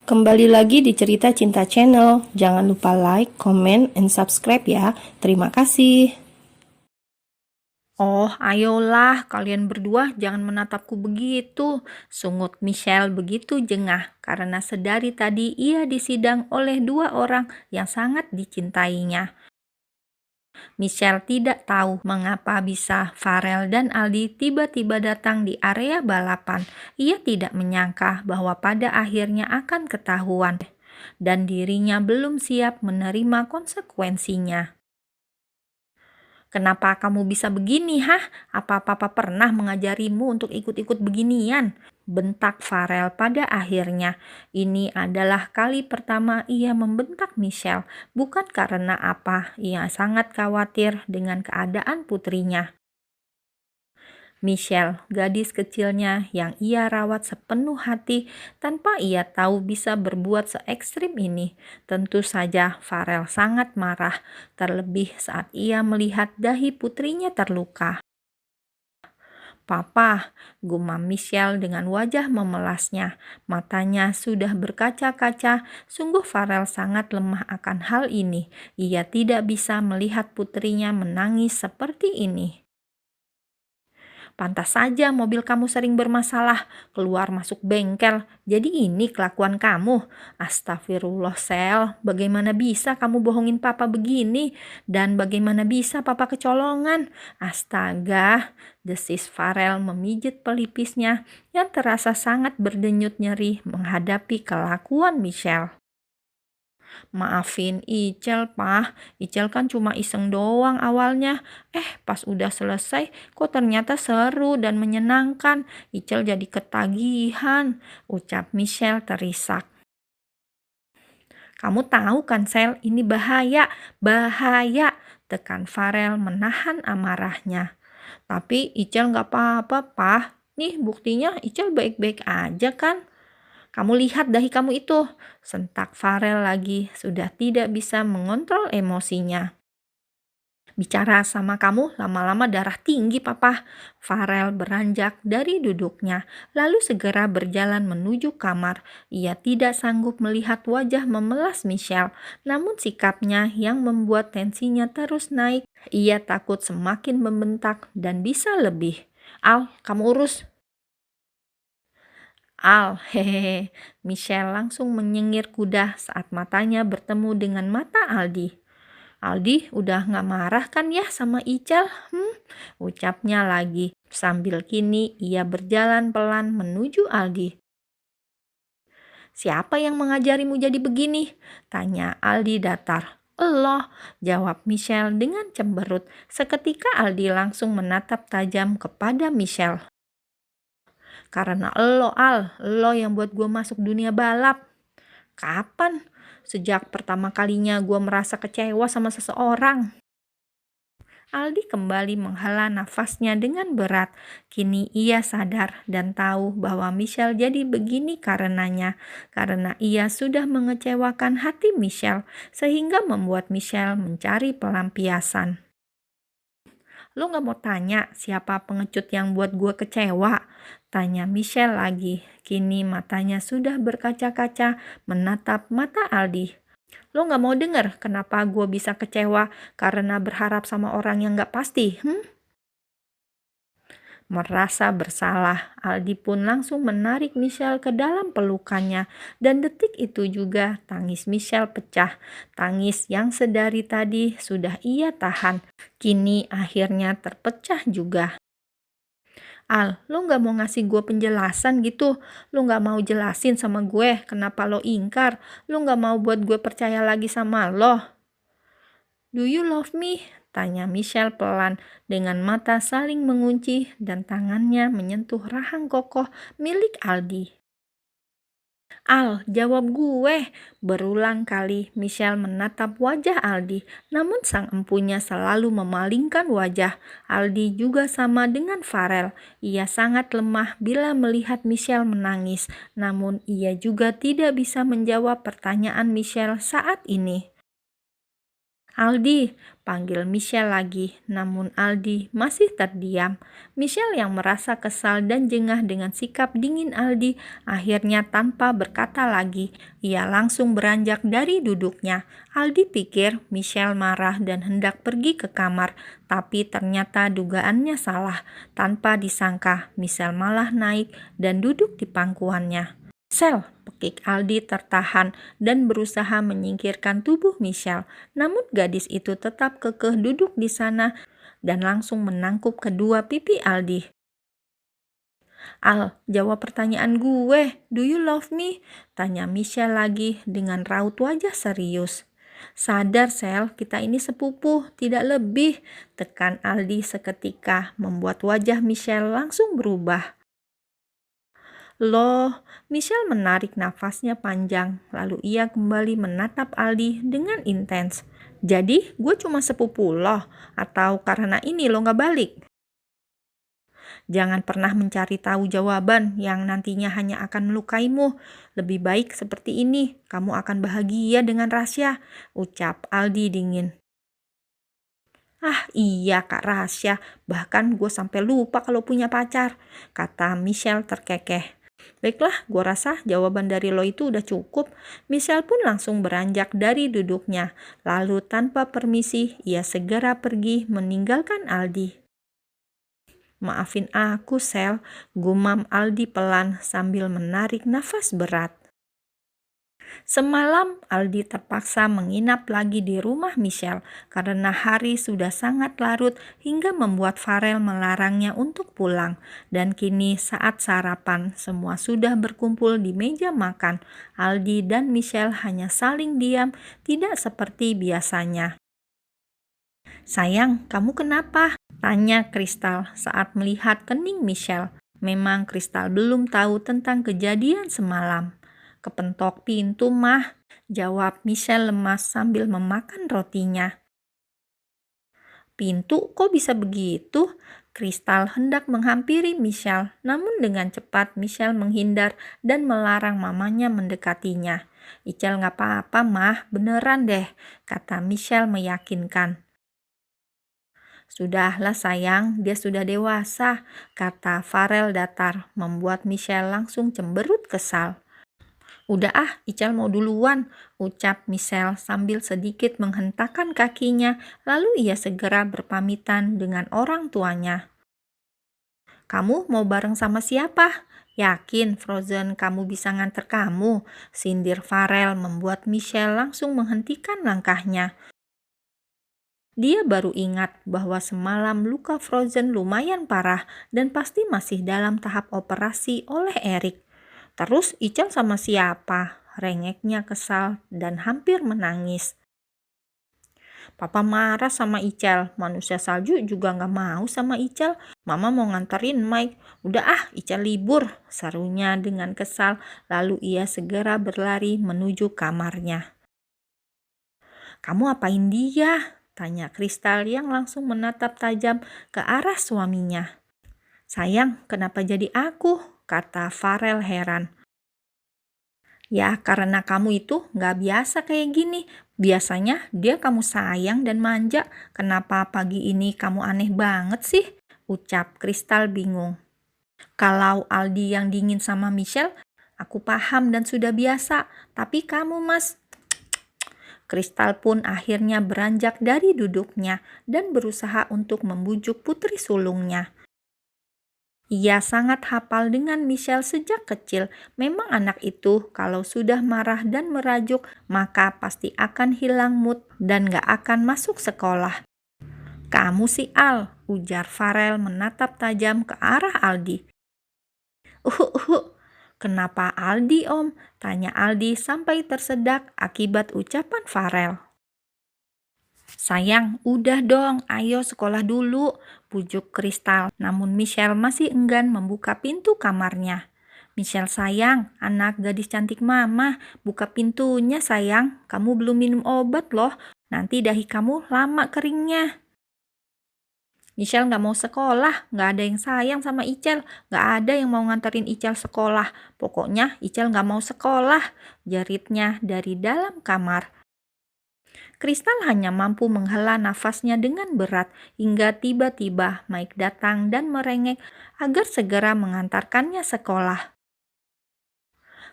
Kembali lagi di Cerita Cinta Channel. Jangan lupa like, comment, and subscribe ya. Terima kasih. Oh, ayolah, kalian berdua jangan menatapku begitu. Sungut Michelle begitu jengah karena sedari tadi ia disidang oleh dua orang yang sangat dicintainya. Michelle tidak tahu mengapa bisa Farel dan Aldi tiba-tiba datang di area balapan. Ia tidak menyangka bahwa pada akhirnya akan ketahuan dan dirinya belum siap menerima konsekuensinya. Kenapa kamu bisa begini, hah? Apa papa pernah mengajarimu untuk ikut-ikut beginian? Bentak Farel pada akhirnya. Ini adalah kali pertama ia membentak Michelle, bukan karena apa, ia sangat khawatir dengan keadaan putrinya. Michelle, gadis kecilnya yang ia rawat sepenuh hati tanpa ia tahu bisa berbuat se-ekstrim ini. Tentu saja Farel sangat marah, terlebih saat ia melihat dahi putrinya terluka. "Papa," gumam Michelle dengan wajah memelasnya. Matanya sudah berkaca-kaca. Sungguh Farel sangat lemah akan hal ini. Ia tidak bisa melihat putrinya menangis seperti ini. "Pantas saja mobil kamu sering bermasalah, keluar masuk bengkel. Jadi ini kelakuan kamu. Astagfirullah, Sel. Bagaimana bisa kamu bohongin papa begini? Dan bagaimana bisa papa kecolongan? Astaga," desis Farel memijit pelipisnya yang terasa sangat berdenyut nyeri menghadapi kelakuan Michelle. "Maafin Icel, Pak. Icel kan cuma iseng doang awalnya. Pas udah selesai kok ternyata seru dan menyenangkan. Icel jadi ketagihan," ucap Michelle terisak. "Kamu tahu kan, Sel, ini bahaya, bahaya," tekan Farel menahan amarahnya. "Tapi Icel nggak apa-apa, Pak. Nih buktinya Icel baik-baik aja kan? Kamu lihat dahi kamu itu," sentak Farel lagi, sudah tidak bisa mengontrol emosinya. "Bicara sama kamu lama-lama darah tinggi, Papa." Farel beranjak dari duduknya, lalu segera berjalan menuju kamar. Ia tidak sanggup melihat wajah memelas Michelle, namun sikapnya yang membuat tensinya terus naik. Ia takut semakin membentak dan bisa lebih. "Al, kamu urus." "Al, hehehe." Michelle langsung menyengir kuda saat matanya bertemu dengan mata Aldi. "Aldi udah gak marah kan ya sama Icel? Ucapnya lagi sambil kini ia berjalan pelan menuju Aldi. "Siapa yang mengajarimu jadi begini?" tanya Aldi datar. "Eloh," jawab Michelle dengan cemberut. Seketika Aldi langsung menatap tajam kepada Michelle. "Karena elo, Al, lo yang buat gue masuk dunia balap." "Kapan?" "Sejak pertama kalinya gue merasa kecewa sama seseorang." Aldi kembali menghela nafasnya dengan berat. Kini ia sadar dan tahu bahwa Michelle jadi begini karenanya. Karena ia sudah mengecewakan hati Michelle, sehingga membuat Michelle mencari pelampiasan. "Lo gak mau tanya siapa pengecut yang buat gue kecewa?" tanya Michelle lagi. Kini matanya sudah berkaca-kaca menatap mata Aldi. "Lo gak mau denger kenapa gue bisa kecewa karena berharap sama orang yang gak pasti? Merasa bersalah, Aldi pun langsung menarik Michelle ke dalam pelukannya. Dan detik itu juga tangis Michelle pecah. Tangis yang sedari tadi sudah ia tahan, kini akhirnya terpecah juga. "Al, lo gak mau ngasih gue penjelasan gitu? Lo gak mau jelasin sama gue kenapa lo ingkar? Lo gak mau buat gue percaya lagi sama lo?" "Do you love me?" tanya Michelle pelan dengan mata saling mengunci dan tangannya menyentuh rahang kokoh milik Aldi. "Al, jawab gue." Berulang kali Michelle menatap wajah Aldi, namun sang empunya selalu memalingkan wajah. Aldi juga sama dengan Farel. Ia sangat lemah bila melihat Michelle menangis, namun ia juga tidak bisa menjawab pertanyaan Michelle saat ini. Aldi, panggil Michelle lagi, namun Aldi masih terdiam. Michelle yang merasa kesal dan jengah dengan sikap dingin Aldi, akhirnya tanpa berkata lagi, ia langsung beranjak dari duduknya. Aldi pikir Michelle marah dan hendak pergi ke kamar, tapi ternyata dugaannya salah. Tanpa disangka, Michelle malah naik dan duduk di pangkuannya. Sel, pekik Aldi tertahan dan berusaha menyingkirkan tubuh Michelle. Namun gadis itu tetap kekeh duduk di sana dan langsung menangkup kedua pipi Aldi. Al, jawab pertanyaan gue. Do you love me? Tanya Michelle lagi dengan raut wajah serius. Sadar Sel, kita ini sepupu, tidak lebih. Tekan Aldi seketika membuat wajah Michelle langsung berubah. Loh, Michelle menarik nafasnya panjang, lalu ia kembali menatap Aldi dengan intens. Jadi, gue cuma sepupu loh, atau karena ini lo gak balik? Jangan pernah mencari tahu jawaban yang nantinya hanya akan melukaimu. Lebih baik seperti ini, kamu akan bahagia dengan Rasya, ucap Aldi dingin. Ah iya Kak Rasya, bahkan gue sampai lupa kalau punya pacar, kata Michelle terkekeh. Baiklah, gue rasa jawaban dari lo itu udah cukup. Michelle pun langsung beranjak dari duduknya. Lalu tanpa permisi, ia segera pergi meninggalkan Aldi. Maafin aku, Sel, gumam Aldi pelan sambil menarik nafas berat. Semalam, Aldi terpaksa menginap lagi di rumah Michelle karena hari sudah sangat larut hingga membuat Farel melarangnya untuk pulang. Dan kini saat sarapan, semua sudah berkumpul di meja makan. Aldi dan Michelle hanya saling diam, tidak seperti biasanya. Sayang, kamu kenapa? Tanya Kristal saat melihat kening Michelle. Memang Kristal belum tahu tentang kejadian semalam. Kepentok pintu mah, jawab Michelle lemas sambil memakan rotinya. Pintu kok bisa begitu? Kristal hendak menghampiri Michelle, namun dengan cepat Michelle menghindar dan melarang mamanya mendekatinya. Icel gak apa-apa mah, beneran deh, kata Michelle meyakinkan. Sudahlah sayang, dia sudah dewasa, kata Farel datar, membuat Michelle langsung cemberut kesal. Udah ah, Icel mau duluan, ucap Michelle sambil sedikit menghentakkan kakinya, lalu ia segera berpamitan dengan orang tuanya. Kamu mau bareng sama siapa? Yakin Frozen kamu bisa nganter kamu? Sindir Farel membuat Michelle langsung menghentikan langkahnya. Dia baru ingat bahwa semalam luka Frozen lumayan parah dan pasti masih dalam tahap operasi oleh Eric. Terus Icel sama siapa? Rengeknya kesal dan hampir menangis. Papa marah sama Icel. Manusia salju juga gak mau sama Icel. Mama mau nganterin Mike. Udah ah, Icel libur, serunya dengan kesal. Lalu ia segera berlari menuju kamarnya. Kamu apain dia? Tanya Kristal yang langsung menatap tajam ke arah suaminya. Sayang, kenapa jadi aku? Kata Farel heran. Ya, karena kamu itu gak biasa kayak gini. Biasanya dia kamu sayang dan manja. Kenapa pagi ini kamu aneh banget sih? Ucap Kristal bingung. Kalau Aldi yang dingin sama Michelle, aku paham dan sudah biasa. Tapi kamu mas... Kristal pun akhirnya beranjak dari duduknya dan berusaha untuk membujuk putri sulungnya. Ia sangat hafal dengan Michelle sejak kecil. Memang anak itu kalau sudah marah dan merajuk, maka pasti akan hilang mood dan gak akan masuk sekolah. Kamu si Al, ujar Farel menatap tajam ke arah Aldi. Kenapa Aldi om? Tanya Aldi sampai tersedak akibat ucapan Farel. Sayang, udah dong, ayo sekolah dulu, pujuk Kristal. Namun Michelle masih enggan membuka pintu kamarnya. Michelle sayang, anak gadis cantik mama, buka pintunya sayang, kamu belum minum obat loh, nanti dahi kamu lama keringnya. Michelle gak mau sekolah, gak ada yang sayang sama Icel, gak ada yang mau nganterin Icel sekolah. Pokoknya Icel gak mau sekolah, jeritnya dari dalam kamar. Kristal hanya mampu menghela nafasnya dengan berat hingga tiba-tiba Mike datang dan merengek agar segera mengantarkannya sekolah.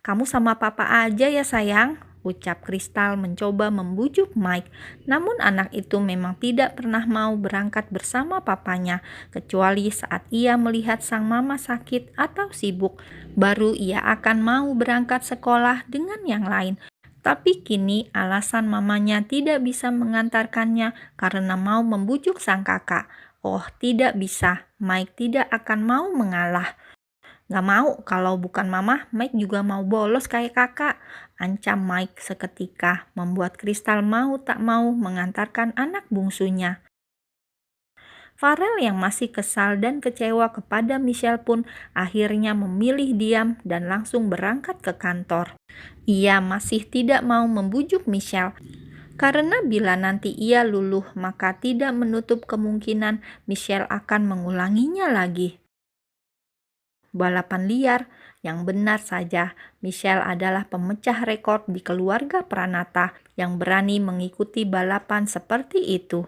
"Kamu sama papa aja ya sayang," ucap Kristal mencoba membujuk Mike. Namun anak itu memang tidak pernah mau berangkat bersama papanya, kecuali saat ia melihat sang mama sakit atau sibuk. Baru ia akan mau berangkat sekolah dengan yang lain. Tapi kini alasan mamanya tidak bisa mengantarkannya karena mau membujuk sang kakak. Oh, tidak bisa. Mike tidak akan mau mengalah. "Gak mau, kalau bukan mama, Mike juga mau bolos kayak kakak," ancam Mike seketika, membuat Kristal mau tak mau mengantarkan anak bungsunya. Farel yang masih kesal dan kecewa kepada Michelle pun akhirnya memilih diam dan langsung berangkat ke kantor. Ia masih tidak mau membujuk Michelle, karena bila nanti ia luluh maka tidak menutup kemungkinan Michelle akan mengulanginya lagi. Balapan liar, yang benar saja, Michelle adalah pemecah rekor di keluarga Pranata yang berani mengikuti balapan seperti itu.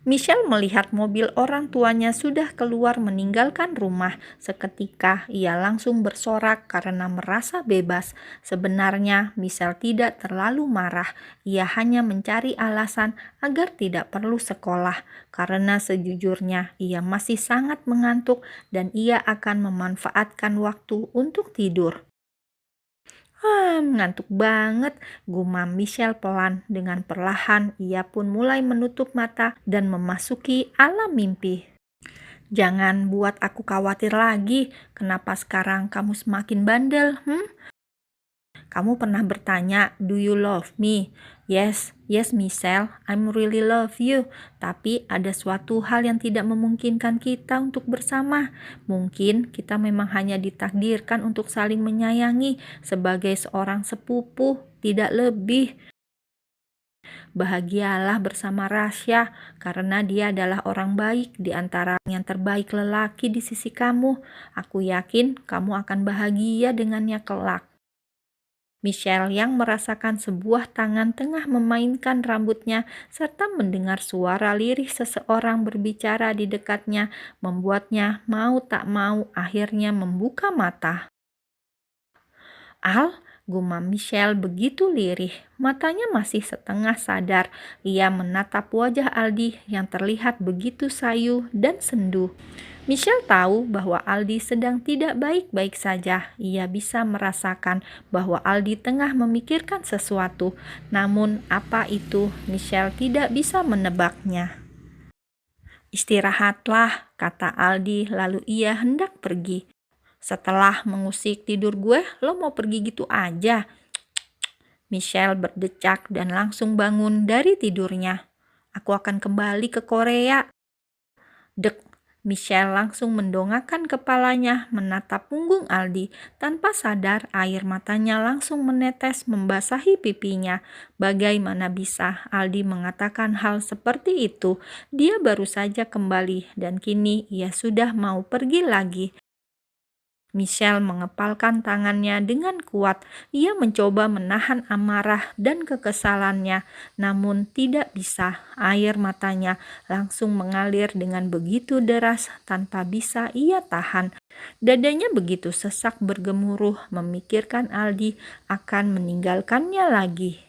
Michelle melihat mobil orang tuanya sudah keluar meninggalkan rumah. Seketika ia langsung bersorak karena merasa bebas. Sebenarnya Michelle tidak terlalu marah. Ia hanya mencari alasan agar tidak perlu sekolah. Karena sejujurnya ia masih sangat mengantuk dan ia akan memanfaatkan waktu untuk tidur. Ngantuk banget," gumam Michelle pelan. Dengan perlahan, ia pun mulai menutup mata dan memasuki alam mimpi. "Jangan buat aku khawatir lagi. Kenapa sekarang kamu semakin bandel? Kamu pernah bertanya, 'Do you love me?' Yes, yes Michelle, I'm really love you. Tapi ada suatu hal yang tidak memungkinkan kita untuk bersama. Mungkin kita memang hanya ditakdirkan untuk saling menyayangi sebagai seorang sepupu, tidak lebih. Bahagialah bersama Rasya, karena dia adalah orang baik di antara yang terbaik lelaki di sisi kamu. Aku yakin kamu akan bahagia dengannya kelak." Michelle yang merasakan sebuah tangan tengah memainkan rambutnya serta mendengar suara lirih seseorang berbicara di dekatnya membuatnya mau tak mau akhirnya membuka mata. "Al," gumam Michelle begitu lirih. Matanya masih setengah sadar. Ia menatap wajah Aldi yang terlihat begitu sayu dan sendu. Michelle tahu bahwa Aldi sedang tidak baik-baik saja. Ia bisa merasakan bahwa Aldi tengah memikirkan sesuatu. Namun apa itu, Michelle tidak bisa menebaknya. "Istirahatlah," kata Aldi lalu ia hendak pergi. "Setelah mengusik tidur gue, lo mau pergi gitu aja?" Michelle berdecak dan langsung bangun dari tidurnya. "Aku akan kembali ke Korea." Dek, Michelle langsung mendongakkan kepalanya menatap punggung Aldi. Tanpa sadar air matanya langsung menetes membasahi pipinya. Bagaimana bisa Aldi mengatakan hal seperti itu? Dia baru saja kembali dan kini ia sudah mau pergi lagi. Michelle mengepalkan tangannya dengan kuat. Ia mencoba menahan amarah dan kekesalannya, namun tidak bisa. Air matanya langsung mengalir dengan begitu deras tanpa bisa ia tahan. Dadanya begitu sesak bergemuruh memikirkan Aldi akan meninggalkannya lagi.